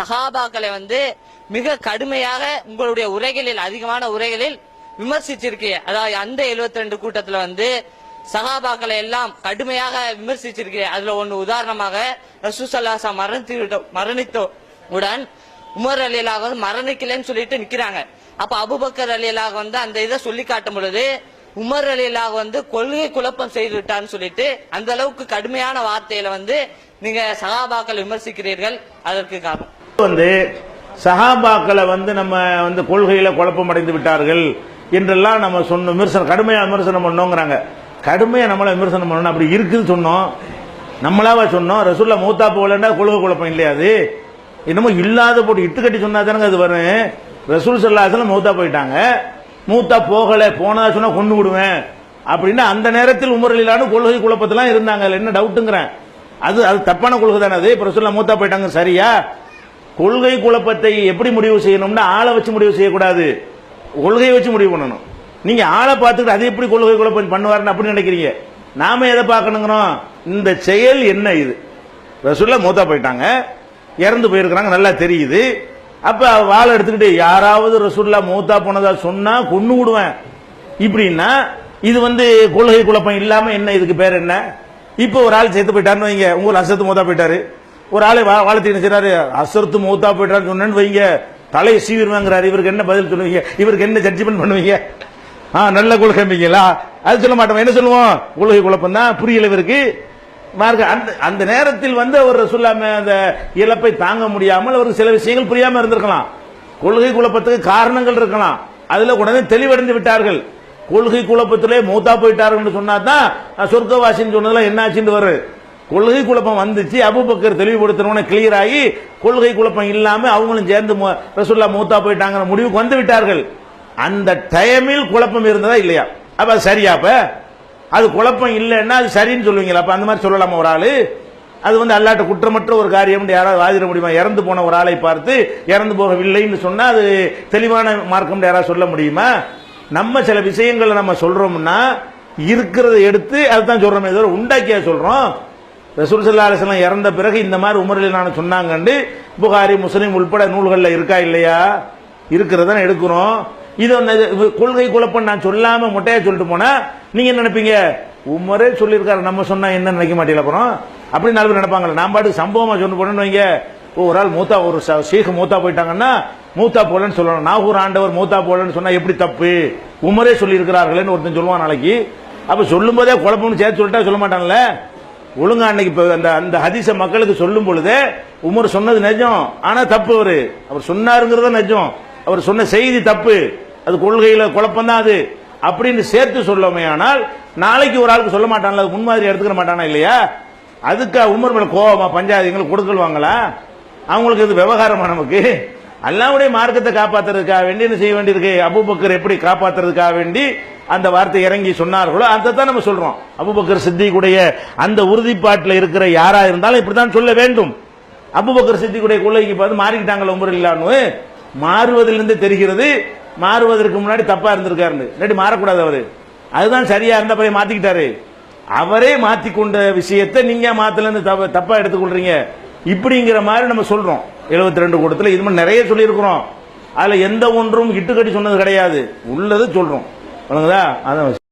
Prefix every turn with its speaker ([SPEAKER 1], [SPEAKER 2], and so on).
[SPEAKER 1] சஹாபாக்களை மிக கடுமையாக உங்களுடைய உரைகளில் அதிகமான உரைகளில் விமர்சிச்சிருக்கீங்க. அதாவது அந்த 72 கூட்டத்துல சஹாபாக்களை எல்லாம் கடுமையாக விமர்சிச்சிருக்கீங்க. அதுல ஒண்ணு உதாரணமாக ரசூல் ஸல்லல்லாஹு அலைஹி வஸல்லம் மரணித்தவுடன் உமர் ரலியல்லாஹு மரணிக்கலன்னு சொல்லிட்டு நிக்கிறாங்க. அப்ப அபூபக்கர் ரலியல்லாஹு அந்த இதை சொல்லி காட்டும் பொழுது உமர் ரலியல்லாஹு கொள்கை குழப்பம் செய்து விட்டான்னு சொல்லிட்டு அந்த அளவுக்கு கடுமையான வார்த்தையில நீங்க சஹாபாக்கள் விமர்சிக்கிறீர்கள். அதற்கு காரணம்
[SPEAKER 2] சஹாபாக்களை நம்ம கொள்கையில குழப்பம் அடைந்து விட்டார்கள் என்றெல்லாம் நம்ம சொன்ன விமர்சனம், கடுமையா விமர்சனம் பண்ணோங்கிறாங்க. கடுமையா நம்மள விமர்சனம் பண்ணணும் அப்படி இருக்குன்னு சொன்னோம், நம்மளாவா சொன்னோம்? ரசூலுல்லாஹ் மூத்தா போகலன்னா கொள்கை குழப்பம் இல்லையா? அது என்னமோ இல்லாத போட்டு இட்டு கட்டி சொன்னா தானங்க அது வரும். ரசூல் ஸல்லல்லாஹு அலைஹி வஸல்லம் மூத்தா போயிட்டாங்க, மூத்தா போகல, போனதா சொன்னா கொண்டு விடுவேன் அப்படின்னா அந்த நேரத்தில் உமர் ரலியல்லாஹு கொள்கை குழப்பத்தெல்லாம் இருந்தாங்க. என்ன டவுட்டுங்கிறேன்? அது தப்பான கொள்கை தானே. அது ரசூலுல்லாஹ் மூத்தா போயிட்டாங்க சரியா? கொள்கை குழப்பத்தை எப்படி முடிவு செய்யணும்னா ஆளை வச்சு முடிவு செய்யக்கூடாது, கொள்கையை வச்சு முடிவு பண்ணணும். நீங்க ஆளை பார்த்துக்கிட்டு அது எப்படி கொள்கை குழப்பம் பண்ணுவாருன்னு அப்படி நினைக்கிறீங்க. நாம எதை பார்க்கணுங்கிறோம்? இந்த செயல் என்ன? இது ரசூலுல்லாஹ் மூத்தா போயிட்டாங்க, இறந்து போயிருக்கிறாங்க, நல்லா தெரியுது. அப்ப வாளை எடுத்துக்கிட்டு யாராவது ரசூலுல்லாஹ் மூத்தா போனதா சொன்னா கொன்னு விடுவேன் இப்படின்னா இது கொள்கை குழப்பம் இல்லாம என்ன? இதுக்கு பேர் என்ன? இப்ப ஒரு ஆள் செத்து போயிட்டாருன்னு வைங்க, உங்க அசத்து மூத்தா போயிட்டாரு. ஒரு ஆளை வாழ்த்து என்ன செய்யறாரு? அசரத்து மூத்தா போயிட்டாரு சொன்னு வைங்க, தலையை சீவிடுவாங்கிறாரு. இவருக்கு என்ன பதில் சொல்லுவீங்க? இவருக்கு என்ன ஜட்ஜ்மெண்ட் பண்ணுவீங்க? நல்ல கொள்கைங்களா? அது சொல்ல மாட்டோம். என்ன சொல்லுவோம்? கொள்கை குழப்பம் தான், புரியல இவருக்கு. அந்த நேரத்தில் அவர் ரசூலுல்லாஹ் அந்த இழப்பை தாங்க முடியாமல் அவருக்கு சில விஷயங்கள் புரியாம இருந்திருக்கலாம். கொள்கை குழப்பத்துக்கு காரணங்கள் இருக்கலாம். அதுல உடனே தெளிவடைந்து விட்டார்கள். கொள்கை குழப்பத்திலே மூத்தா போயிட்டார்கள் சொன்னா தான் சொர்க்கவாசின்னு சொன்னதுல என்ன ஆச்சுன்னு வரும். கொள்கை குழப்பம் வந்துச்சு, அபூபக்கர் தெளிவுபடுத்தின கிளியர் ஆகி கொள்கை குழப்பம் இல்லாம அவங்களும் சேர்ந்து ரசூலுல்லாஹ் மூத்தா போயிட்டாங்க முடிவுக்கு வந்து விட்டார்கள். அந்த டைமில் குழப்பம் இருந்ததா இல்லையா? அப்ப அது சரியா? அப்ப அது குழப்பம் இல்லைன்னா அது சரின்னு சொல்லுவீங்களா? அப்ப அந்த மாதிரி சொல்லலாமா ஒரு ஆளு? அது அல்லாட்ட குற்றமற்ற ஒரு காரியம் யாராவது வாதிட முடியுமா? இறந்து போன ஒரு ஆளை பார்த்து இறந்து போகவில்லைன்னு சொன்னா அது தெளிவான மார்க்கம் யாராவது சொல்ல முடியுமா? நம்ம சில விஷயங்களை நம்ம சொல்றோம்னா இருக்கிறத எடுத்து அதுதான் சொல்றோமே தவிர உண்டாக்கியா சொல்றோம். ரசூல் ஸல்லல்லாஹு அலைஹி வஸல்லம் இறந்த பிறகு இந்த மாதிரி உமர் ரலியல்லாஹு சொன்னாங்கன்னு புகாரி முஸ்லிம் உள்பட நூல்கள்ல இருக்கா இல்லையா? இருக்கிறத எடுக்கிறோம். இது கொள்கை குழப்பம் நான் சொல்லாம மொட்டையா சொல்லிட்டு போனா நீங்க என்ன நினைப்பீங்க? உமரே சொல்லியிருக்காரு, நம்ம சொன்னா என்ன நினைக்க மாட்டீங்களா? அப்புறம் அப்படி நாலு பேர் நினைப்பாங்க. நான் பாட்டு சம்பவமா சொன்ன போனேன்னு வைங்க, ஒரு ஆள் மூத்தா, ஒரு ஷேக் மூத்தா போயிட்டாங்கன்னா மூத்தா போலன்னு சொல்லணும். நாகூர் ஆண்டவர் மூத்தா போலன்னு சொன்னா எப்படி தப்பு? உமரே சொல்லி இருக்கிறார்களேன்னு ஒருத்தன் சொல்லுவான் நாளைக்கு. அப்ப சொல்லும் போதே குழப்பம்னு சேர்த்து சொல்லிட்டா சொல்ல மாட்டான்ல. ஒழுங்கா அன்னைக்கு அந்த ஹதீஸ மக்களுக்கு சொல்லும் பொழுது உமர் சொன்னது நிஜம், ஆனா தப்பு. அவர் சொன்னாருங்கிறத நிஜம், அவர் சொன்ன செய்தி தப்பு, அது கொள்கையில குழப்பம் தான் அது அப்படின்னு சேர்த்து சொல்லமே. ஆனால் நாளைக்கு ஒரு ஆளுக்கு சொல்ல மாட்டான்ல, அது முன்மாதிரி எடுத்துக்க மாட்டானா இல்லையா? அதுக்கு உமர் மேல கோபமா பஞ்சாயத்துங்களுக்கு கொடுக்கலுவாங்களா? அவங்களுக்கு இது விவகாரமா? நமக்கு அல்லாஹ்வுடைய மார்க்கத்தை காப்பாத்துறதுக்காக வேண்டி என்ன செய்ய வேண்டியிருக்கு? அபூபக்கர் எப்படி காப்பாத்துறதுக்காக வேண்டி அந்த வார்த்தை இறங்கி சொன்னார்களோ அதை தான் நம்ம சொல்றோம். அபூபக்கர் சித்திக்குடைய அந்த உறுதிப்பாட்டில் இருக்கிற யாரா இருந்தாலும் இப்படித்தான் சொல்ல வேண்டும். அபூபக்கர் சித்திக்குடைய கொள்கைக்கு பார்த்து மாறிக்கிட்டாங்களா உமர் ரலியல்லாஹு? மாறுவதிலிருந்து தெரிகிறது மாறுவதற்கு முன்னாடி தப்பா இருந்திருக்காரு, இல்லாட்டி மாறக்கூடாது அவரு. அதுதான் சரியா இருந்த போய் மாத்திக்கிட்டாரு. அவரே மாத்திக்கொண்ட விஷயத்தை நீங்க மாத்தலன்னு தப்பா எடுத்துக்கொள்றீங்க இப்படிங்கிற மாதிரி நம்ம சொல்றோம். 72 கூட்டத்தில் இது மாதிரி நிறைய சொல்லி இருக்கிறோம். அதுல எந்த ஒன்றும் இட்டுக்கட்டி சொன்னது கிடையாது, உள்ளது சொல்றோம். அதான்